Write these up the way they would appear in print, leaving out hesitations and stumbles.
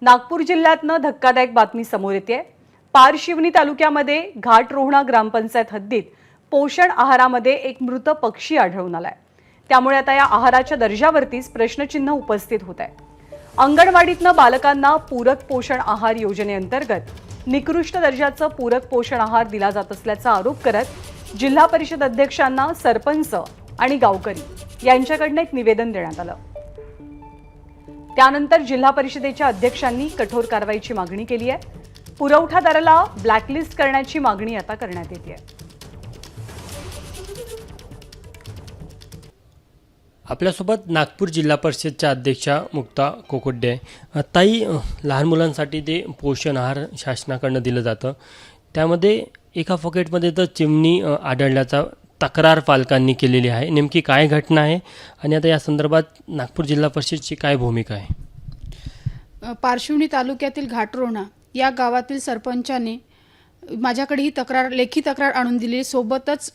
नागपूर जिल्ह्यातनं धक्कादायक बातमी समोर येते। पारशिवनी तालुक्यामध्ये घाटरोहणा ग्रामपंचायत हद्दीत पोषण आहारामध्ये एक मृत पक्षी आढळून आलाय। त्यामुळे आता या आहाराच्या दर्जावरतीच प्रश्नचिन्ह उपस्थित होत आहे। अंगणवाडीतनं बालकांना पूरक पोषण आहार योजनेअंतर्गत निकृष्ट दर्जाचं पूरक पोषण आहार दिला जात असल्याचा आरोप करत जिल्हा परिषद अध्यक्षांना सरपंच आणि गावकरी यांच्याकडून एक निवेदन देण्यात आलं। त्यानंतर जिल्हा परिषदेच्या अध्यक्षांनी कठोर कारवाईची मागणी केली आहे। पुरवठादाराला ब्लॅकलिस्ट करण्याची मागणी आता करण्यात येते। आपल्यासोबत नागपूर जिल्हा परिषदच्या अध्यक्षा मुक्ता कोकुड्डे आहे। ताई, लहान मुलांसाठी ते पोषण आहार शासनाकडून दिलं जातं, त्यामध्ये एका पॉकेटमध्ये तर चिमणी आढळल्याचा तक्रार पालकांनी केलेली आहे। नेमकी काय घटना आहे आणि आता या संदर्भात नागपूर जिल्हा परिषदची काय भूमिका आहे? पारशिवनी तालुक्यातील घाटरोहणा या गावातील सरपंचाने माझ्याकडे ही लेखी तक्रार आणून दिली। सोबतच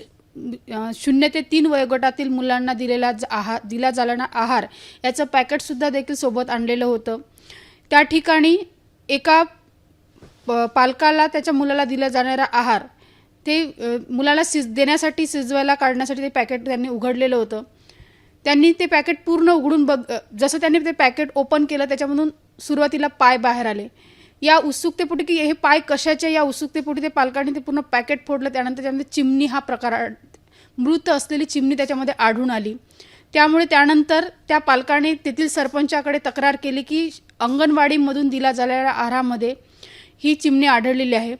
0 ते 3 वयोगटातील मुलांना दिला जाणारा आहार याचं पॅकेटसुद्धा देखील सोबत आणलेलं होतं। त्या ठिकाणी एका पालकाला त्याच्या मुलाला दिला जाणारा आहार ते मुलाला देण्यासाठी शिजवायला काढण्यासाठी ते पॅकेट त्यांनी उघडलेलं होतं। त्यांनी ते पॅकेट पूर्ण उघडून जसं त्यांनी ते पॅकेट ओपन केलं त्याच्यामधून सुरुवातीला पाय बाहेर आले। या उत्सुकतेपोटी की हे पाय कशाचे, या उत्सुकतेपोटी ते पालकांनी ते पूर्ण पॅकेट फोडलं। त्यानंतर त्यामध्ये चिमणी हा प्रकार, मृत असलेली चिमणी त्याच्यामध्ये आढळून आली। त्यामुळे त्यानंतर त्या पालकाने तेथील सरपंचाकडे तक्रार केली की अंगणवाडीमधून दिला जाणाऱ्या आहारामध्ये ही चिमणी आढळलेली आहे।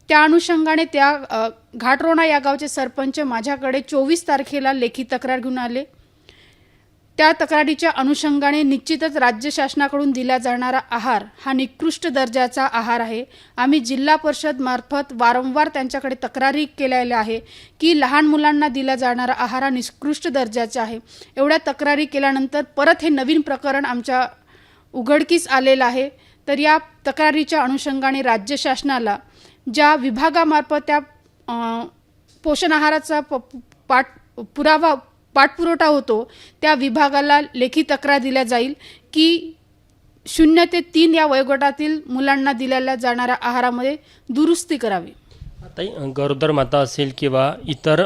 त्या अनुषंगाने त्या घाटरोहणा या गावचे सरपंच माझ्याकडे 24 तारखेला लेखी तक्रार घेऊन आले। त्या तक्रारीच्या अनुषंगाने निश्चितच राज्य शासनाकडून दिला जाणारा आहार हा निकृष्ट दर्जाचा आहार आहे। आम्ही जिल्हा परिषद मार्फत वारंवार त्यांच्याकडे तक्रारी केलेल्या आहे की लहान मुलांना दिला जाणारा आहार हा निकृष्ट दर्जाचा आहे। एवढ्या तक्रारी केल्यानंतर परत हे नवीन प्रकरण आमच्या उघडकीस आलेलं आहे। तर या तक्रारीच्या अनुषंगाने राज्य शासनाला ज्या विभागामार्फत त्या पोषण आहाराचा पाठपुरवठा होतो त्या विभागाला लेखी तक्रार दिल्या जाईल की 0 ते 3 या वयोगटातील मुलांना दिलेल्या जाणाऱ्या आहारामध्ये दुरुस्ती करावी। आता गरोदर माता असेल किंवा इतर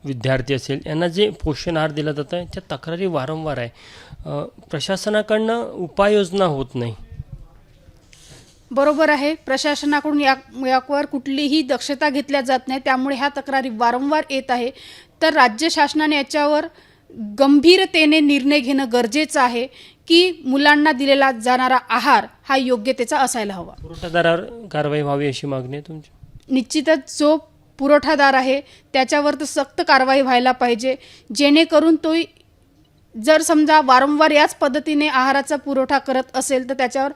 विद्यार्थी असेल यांना जे पोषण आहार दिला जातं त्या तक्रारी वारंवार आहे, प्रशासनाकडून उपाययोजना होत नाही। बरोबर आहे, प्रशासनाकडून यावर कुठलीही दक्षता घेतल्या जात नाही। त्यामुळे ह्या तक्रारी वारंवार येत आहे। तर राज्य शासनाने याच्यावर गंभीरतेने निर्णय घेणं गरजेचं आहे की मुलांना दिलेला जाणारा आहार हा योग्यतेचा असायला हवा। पुरवठादारावर कारवाई व्हावी अशी मागणी आहे तुमची? निश्चितच जो पुरवठादार आहे त्याच्यावर तर सक्त कारवाई व्हायला पाहिजे, जेणेकरून तो जर समजा वारंवार याच पद्धतीने आहाराचा पुरवठा करत असेल तर त्याच्यावर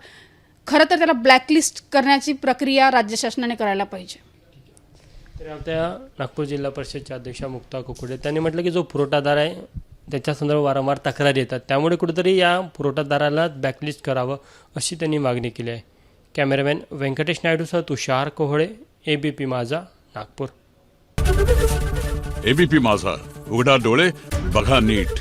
खरं तर त्याला ब्लॅकलिस्ट करण्याची प्रक्रिया राज्य शासनाने करायला पाहिजे। तर नागपूर जिल्हा परिषदच्या अध्यक्षा मुक्ता कोकुडे त्यांनी म्हटलं की जो पुरवठादार आहे त्याच्या संदर्भात वारंवार तक्रार येतात, त्यामुळे कुठेतरी या पुरवठादाराला ब्लॅकलिस्ट करावं अशी त्यांनी मागणी केली आहे। कॅमेरामॅन व्यंकटेश नायडूसह तुषार कोहळे, ABP माझा, नागपूर। ABP माझा, उघडा डोळे बघा नीट।